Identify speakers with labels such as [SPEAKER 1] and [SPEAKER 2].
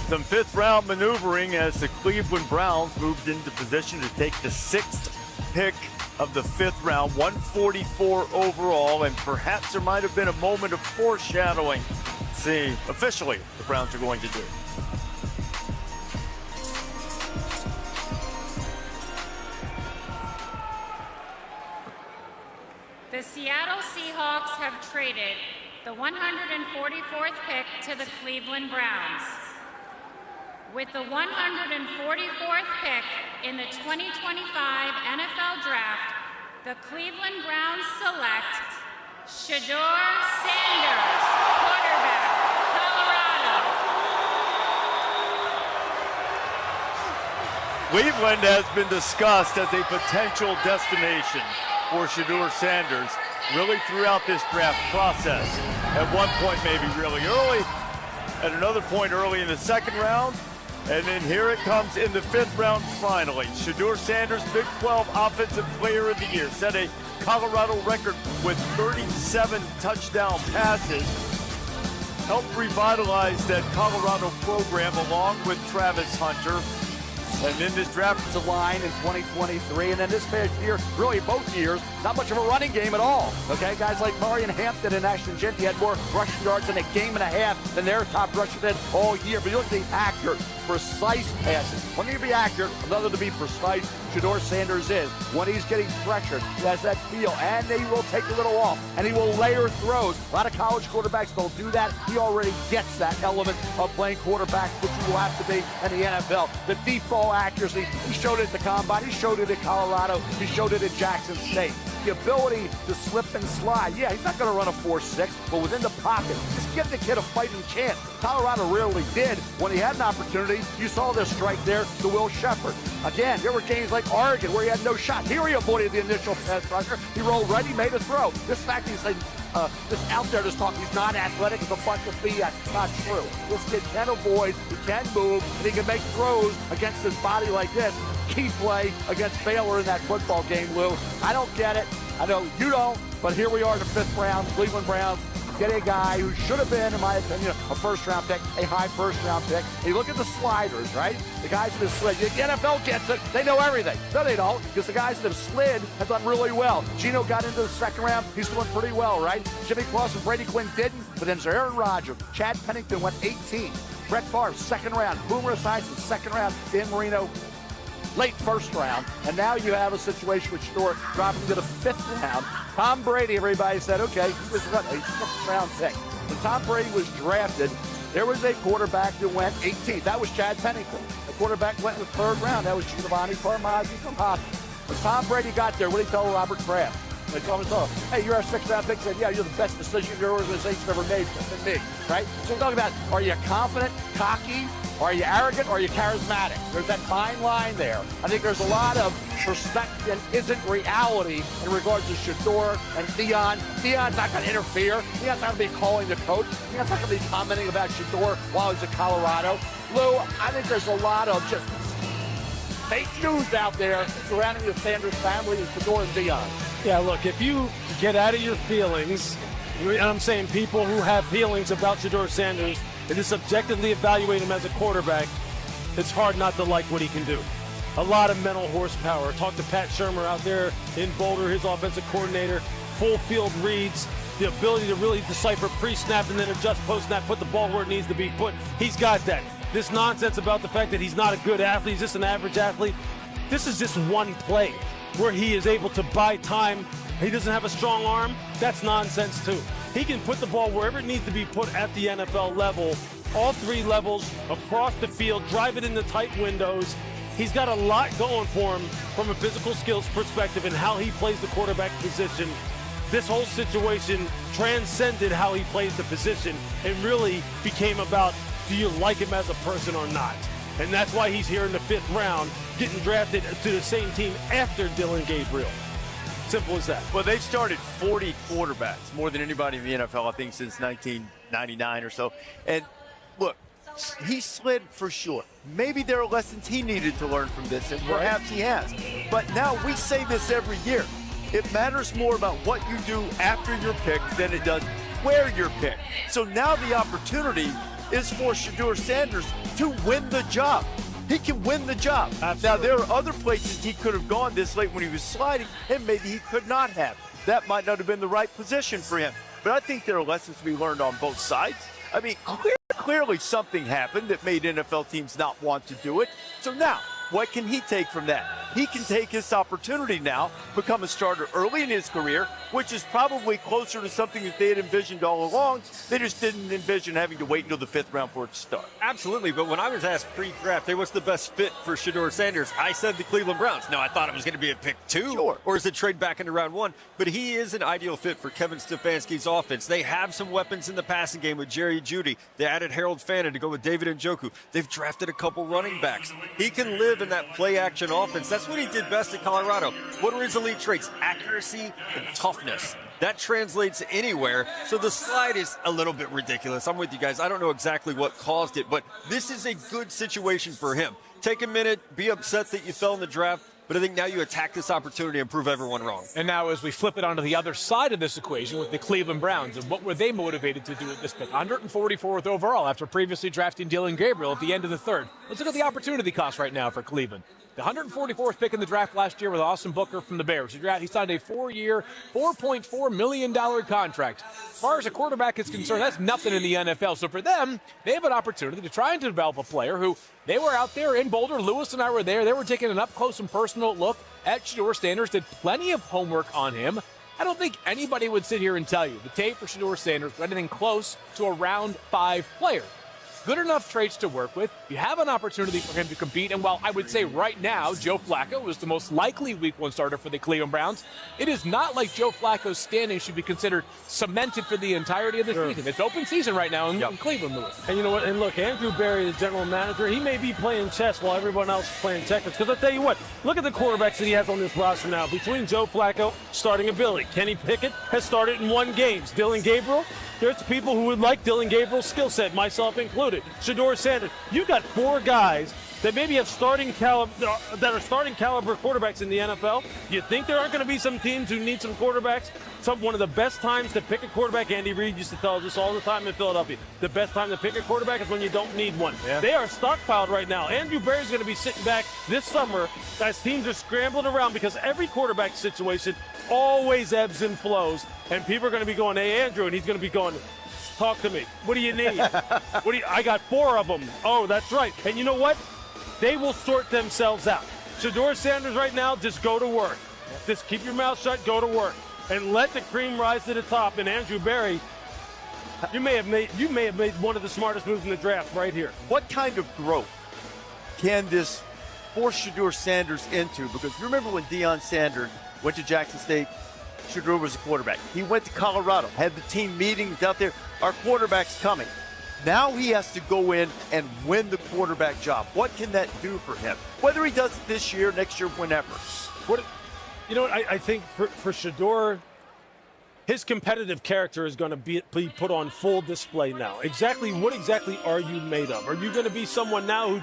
[SPEAKER 1] Some fifth-round maneuvering as the Cleveland Browns moved into position to take the 6th pick of the 5th round, 144 overall, and perhaps there might have been a moment of foreshadowing. Let's see officially what the Browns are going to do.
[SPEAKER 2] The Seattle Seahawks have traded the 144th pick to the Cleveland Browns. With the 144th pick in the 2025 NFL Draft, the Cleveland Browns select Shedeur Sanders, quarterback, Colorado.
[SPEAKER 1] Cleveland has been discussed as a potential destination for Shedeur Sanders really throughout this draft process. At one point maybe really early, at another point early in the 2nd round, and then here it comes in the 5th round finally. Shedeur Sanders, Big 12 Offensive Player of the Year, set a Colorado record with 37 touchdown passes. Helped revitalize that Colorado program along with Travis Hunter. And then this draft
[SPEAKER 3] is a line in 2023, and then this past year, really both years, not much of a running game at all. Okay, guys like Murray and Hampton and Ashton Jeanty had more rushing yards in a game and a half than their top rusher did all year. But you look at the accurate, precise passes. One thing to be accurate, another to be precise. Shedeur Sanders is. When he's getting pressured, he has that feel, and he will take a little off, and he will layer throws. A lot of college quarterbacks don't do that. He already gets that element of playing quarterback, which you will have to be in the NFL. The deep ball accuracy, he showed it at the Combine, he showed it at Colorado, he showed it at Jackson State. The ability to slip and slide. Yeah, he's not going to run a 4.6, but within the pocket, just give the kid a fighting chance. Colorado rarely did. When he had an opportunity, you saw this strike there to Will Shepherd. Again, there were games like Oregon where he had no shot. Here he avoided the initial pass pressure. He rolled right, he made a throw. This fact he's like, just out there just talking, he's not athletic, it's a bunch of BS. It's not true. This kid can avoid, he can move, and he can make throws against his body like this. Key play against Baylor in that football game, Lou. I don't get it. I know you don't, but here we are in the 5th round, Cleveland Browns. Get a guy who should have been, in my opinion, a 1st-round pick, a high 1st-round pick. And you look at the sliders, right? The guys that have slid. The NFL gets it. They know everything. No, they don't, because the guys that have slid have done really well. Geno got into the 2nd round. He's doing pretty well, right? Jimmy Clausen and Brady Quinn didn't, but then there's Aaron Rodgers. Chad Pennington went 18. Brett Favre, 2nd round. Boomer Esiason, 2nd round. Dan Marino, late 1st round, and now you have a situation with Shedeur dropping to the 5th round. Tom Brady, everybody said, okay, he was a 6th round pick. When Tom Brady was drafted, there was a quarterback that went 18th. That was Chad Pennington. The quarterback went in the 3rd round. That was Giovanni Carmazzi from Hockey. When Tom Brady got there, what did he tell Robert Kraft? They told him, hey, you're our 6th round pick. He said, yeah, you're the best decision your organization ever made than me, right? So we're talking about, are you confident, cocky, are you arrogant, or are you charismatic? There's that fine line there. I think there's a lot of perspective that isn't reality in regards to Shedeur and Deion. Deion's not going to interfere. Deion's not going to be calling the coach. Deion's not going to be commenting about Shedeur while he's at Colorado. Lou, I think there's a lot of just fake news out there surrounding the Sanders family and Shedeur and Deion.
[SPEAKER 4] Yeah, look, if you get out of your feelings, and I'm saying people who have feelings about Shedeur Sanders and just objectively evaluate him as a quarterback, it's hard not to like what he can do. A lot of mental horsepower. Talk to Pat Shermer out there in Boulder, his offensive coordinator. Full field reads, the ability to really decipher pre-snap and then adjust post-snap, put the ball where it needs to be put. He's got that. This nonsense about the fact that he's not a good athlete, he's just an average athlete. This is just one play where he is able to buy time. He doesn't have a strong arm. That's nonsense too. He can put the ball wherever it needs to be put at the NFL level, all 3 levels, across the field, drive it into tight windows. He's got a lot going for him from a physical skills perspective and how he plays the quarterback position. This whole situation transcended how he plays the position and really became about, do you like him as a person or not? And that's why he's here in the 5th round, getting drafted to the same team after Dylan Gabriel. Simple as that.
[SPEAKER 1] Well, they've started 40 quarterbacks, more than anybody in the NFL, I think, since 1999 or so. And look, he slid for sure. Maybe there are lessons he needed to learn from this, and perhaps he has. But now we say this every year. It matters more about what you do after your pick than it does where you're picked. So now the opportunity is for Shedeur Sanders to win the job. He can win the job.
[SPEAKER 4] Absolutely.
[SPEAKER 1] Now, there are other places he could have gone this late when he was sliding, and maybe he could not have. That might not have been the right position for him. But I think there are lessons to be learned on both sides. I mean, clearly something happened that made NFL teams not want to do it. So now, what can he take from that? He can take his opportunity now, become a starter early in his career, which is probably closer to something that they had envisioned all along. They just didn't envision having to wait until the 5th round for it to start.
[SPEAKER 5] Absolutely, but when I was asked pre-draft, hey, what's the best fit for Shedeur Sanders, I said the Cleveland Browns. Now, I thought it was going to be a pick 2,
[SPEAKER 1] Sure.
[SPEAKER 5] or is it trade back into round 1? But he is an ideal fit for Kevin Stefanski's offense. They have some weapons in the passing game with Jerry Jeudy. They added Harold Fannin to go with David Njoku. They've drafted a couple running backs. He can live in that play-action offense. That's what he did best at Colorado. What are his elite traits? Accuracy and toughness. That translates anywhere. So the slide is a little bit ridiculous. I'm with you guys. I don't know exactly what caused it, but this is a good situation for him. Take a minute, be upset that you fell in the draft, but I think now you attack this opportunity and prove everyone wrong.
[SPEAKER 4] And now as we flip it onto the other side of this equation with the Cleveland Browns, and what were they motivated to do at this pick? 144th overall after previously drafting Dillon Gabriel at the end of the 3rd. Let's look at the opportunity cost right now for Cleveland. The 144th pick in the draft last year with Austin Booker from the Bears. He signed a 4-year, $4.4 million contract. As far as a quarterback is concerned, that's nothing in the NFL. So for them, they have an opportunity to try and develop a player who they were out there in Boulder. Lewis and I were there. They were taking an up-close and personal look at Shedeur Sanders, did plenty of homework on him. I don't think anybody would sit here and tell you the tape for Shedeur Sanders was anything close to a round 5 player. Good enough traits to work with. You have an opportunity for him to compete. And while I would say right now Joe Flacco is the most likely Week 1 starter for the Cleveland Browns, it is not like Joe Flacco's standing should be considered cemented for the entirety of the season. It's open season right now in Cleveland, Lewis.
[SPEAKER 6] And you know what? And look, Andrew Berry, the general manager, he may be playing chess while everyone else is playing checkers. Because I'll tell you what, look at the quarterbacks that he has on this roster now. Between Joe Flacco, starting ability. Kenny Pickett has started in 1 game. Dillon Gabriel, there's people who would like Dillon Gabriel's skill set, myself included. Shedeur Sanders, you got 4 guys that maybe have starting caliber quarterbacks in the NFL. You think there aren't going to be some teams who need some quarterbacks? One of the best times to pick a quarterback, Andy Reid used to tell us this all the time in Philadelphia. The best time to pick a quarterback is when you don't need one. Yeah. They are stockpiled right now. Andrew Berry's going to be sitting back this summer as teams are scrambling around because every quarterback situation always ebbs and flows, and people are going to be going, hey, Andrew, and he's going to be going, talk to me. What do you need? I got 4 of them. Oh, that's right. And you know what? They will sort themselves out. Shedeur Sanders right now, just go to work. Just keep your mouth shut, go to work. And let the cream rise to the top. And Andrew Berry, you may have made one of the smartest moves in the draft right here.
[SPEAKER 1] What kind of growth can this force Shedeur Sanders into? Because you remember when Deion Sanders went to Jackson State, Shedeur was a quarterback. He went to Colorado, had the team meetings out there. Our quarterback's coming. Now he has to go in and win the quarterback job. What can that do for him? Whether he does it this year, next year, whenever.
[SPEAKER 6] You know what? I think for Shedeur, his competitive character is going to be put on full display now. What exactly are you made of? Are you going to be someone now who